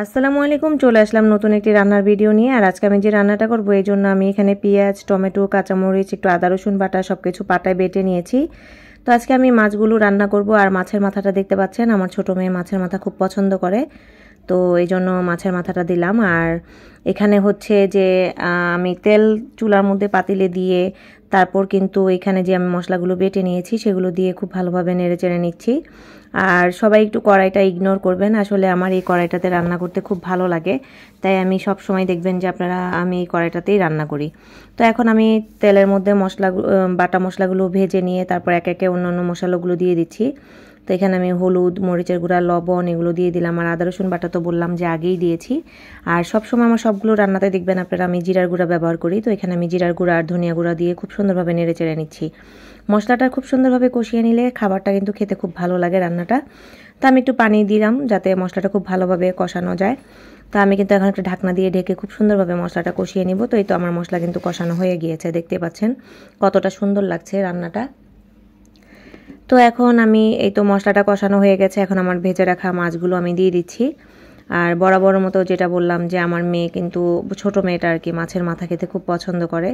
আসসালামু আলাইকুম, চলে আসলাম নতুন একটি রান্নার ভিডিও নিয়ে। আর আজকে আমি যে রান্নাটা করবো এই জন্য আমি এখানে পেঁয়াজ, টমেটো, কাঁচামরিচ, একটু আদা রসুন বাটা সবকিছু পাটায় বেটে নিয়েছি। তো আজকে আমি মাছগুলো রান্না করব। আর মাছের মাথাটা দেখতে পাচ্ছেন, আমার ছোট মেয়ে মাছের মাথা খুব পছন্দ করে, তো এই জন্য মাছের মাথাটা দিলাম। আর এখানে হচ্ছে যে আমি তেল চুলার মধ্যে পাতিলে দিয়ে তারপর কিন্তু এখানে যে আমি মশলাগুলো বেটে নিয়েছি সেগুলো দিয়ে খুব ভালোভাবে নেড়ে চেড়ে নিচ্ছি। আর সবাই একটু কড়াইটা ইগনোর করবেন, আসলে আমার এই কড়াইটাতে রান্না করতে খুব ভালো লাগে, তাই আমি সব সময় দেখবেন যে আমি এই কড়াইটাতেই রান্না করি। তো এখন আমি তেলের মধ্যে বাটা মশলাগুলো ভেজে নিয়ে তারপর একে একে অন্যান্য মশলাগুলো দিয়ে দিচ্ছি। তো এখানে আমি হলুদ, মরিচের গুঁড়া, লবণ এগুলো দিয়ে দিলাম। আর আদা রসুন বাটা তো বললাম যে আগেই দিয়েছি। আর সবসময় আমার সবগুলো রান্নাতে দেখবেন আপনারা আমি জিরার গুঁড়া ব্যবহার করি, তো এখানে আমি জিরার গুঁড়া আর ধনিয়া গুঁড়া দিয়ে খুব সুন্দরভাবে নেড়ে চেড়ে নিচ্ছি। মশলাটা খুব সুন্দরভাবে কষিয়ে নিলে খাবারটা কিন্তু খেতে খুব ভালো লাগে রান্নাটা। তো আমি একটু পানি দিলাম যাতে মশলাটা খুব ভালোভাবে কষানো যায়। তো আমি কিন্তু এখন একটা ঢাকনা দিয়ে ঢেকে খুব সুন্দরভাবে মশলাটা কষিয়ে নিব। তো এই তো আমার মশলা কিন্তু কষানো হয়ে গিয়েছে, দেখতে পাচ্ছেন কতটা সুন্দর লাগছে রান্নাটা। তো এখন আমি এই তো মশলাটা কষানো হয়ে গেছে, এখন আমার ভেজে রাখা মাছগুলো আমি দিয়ে দিচ্ছি। আর বরাবর মতো যেটা বললাম যে আমার মেয়ে কিন্তু ছোট মেয়েটা আর কি মাছের মাথা খেতে খুব পছন্দ করে,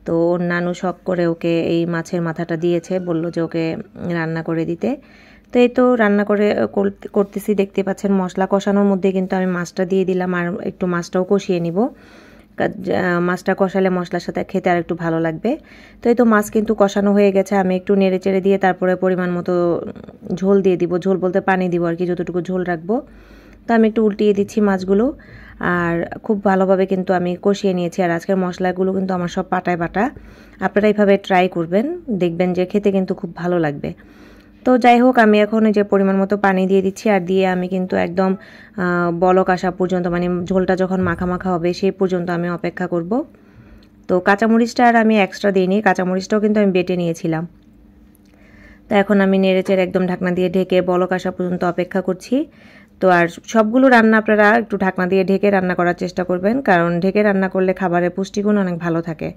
তো ওর নানু শখ করে ওকে এই মাছের মাথাটা দিয়েছে, বলল যে ওকে রান্না করে দিতে। তো এই তো রান্না করতেছি, দেখতে পাচ্ছেন মশলা কষানোর মধ্যে কিন্তু আমি মাছটা দিয়ে দিলাম। আর একটু মাছটাও কষিয়ে নিব, মাছটা কষালে মশলার সাথে খেতে আর একটু ভালো লাগবে। তো এই তো মাছ কিন্তু কষানো হয়ে গেছে, আমি একটু নেড়ে চেড়ে দিয়ে তারপরে পরিমাণ মতো ঝোল দিয়ে দিব, ঝোল বলতে পানি দিব আর কি, যতটুকু ঝোল রাখবো। তো আমি একটু উল্টিয়ে দিচ্ছি মাছগুলো। আর খুব ভালোভাবে কিন্তু আমি কষিয়ে নিয়েছি। আর আজকের মশলাগুলো কিন্তু আমার সব পাটায় বাটা, আপনারা এইভাবে ট্রাই করবেন, দেখবেন যে খেতে কিন্তু খুব ভালো লাগবে। তো যাই হোক, আমি এখন যে পরিমাণ মতো পানি দিয়ে দিচ্ছি, আর দিয়ে আমি কিন্তু একদম বলক আসা পর্যন্ত, মানে ঝোলটা যখন মাখা মাখা হবে সেই পর্যন্ত আমি অপেক্ষা করব। তো কাঁচামরিচটা আর আমি এক্সট্রা দিইনি, কাঁচামরিচটাও কিন্তু আমি বেটে নিয়েছিলাম। তো এখন আমি নেড়েচেড়ে একদম ঢাকনা দিয়ে ঢেকে বলক আসা পর্যন্ত অপেক্ষা করছি। তো আর সবগুলো রান্না আপনারা একটু ঢাকনা দিয়ে ঢেকে রান্না করার চেষ্টা করবেন, কারণ ঢেকে রান্না করলে খাবারের পুষ্টিগুণ অনেক ভালো থাকে।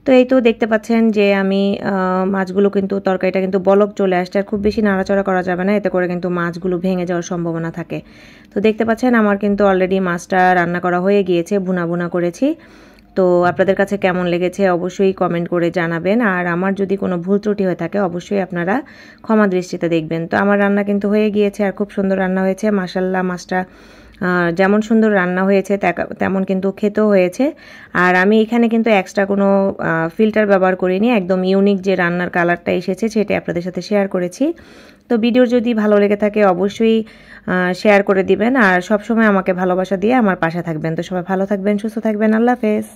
তো এই তো দেখতে পাচ্ছেন যে আমি মাছগুলো কিন্তু তরকারিটা কিন্তু বলক চলে আসছে, আর খুব বেশি নাড়াচাড়া করা যাবে না, এতে করে কিন্তু মাছগুলো ভেঙে যাওয়ার সম্ভাবনা থাকে। তো দেখতে পাচ্ছেন আমার কিন্তু অলরেডি মাছটা রান্না করা হয়ে গিয়েছে, ভুনা ভুনা করেছি। তো আপনাদের কাছে কেমন লেগেছে অবশ্যই কমেন্ট করে জানাবেন। আর আমার যদি কোনো ভুল ত্রুটি হয়ে থাকে অবশ্যই আপনারা ক্ষমা দৃষ্টিতে দেখবেন। তো আমার রান্না কিন্তু হয়ে গিয়েছে, আর খুব সুন্দর রান্না হয়েছে মাশাআল্লাহ। মাছটা যেমন সুন্দর রান্না হয়েছে তেমন কিন্তু খেতেও হয়েছে। আর আমি এখানে কিন্তু এক্সট্রা কোনো ফিল্টার ব্যবহার করিনি, একদম ইউনিক যে রান্নার কালারটা এসেছে সেটা আপনাদের সাথে শেয়ার করেছি। তো ভিডিও যদি ভালো লেগে থাকে অবশ্যই শেয়ার করে দিবেন, আর সবসময় আমাকে ভালোবাসা দিয়ে আমার পাশে থাকবেন। তো সবাই ভালো থাকবেন, সুস্থ থাকবেন, আল্লাহ হাফেজ।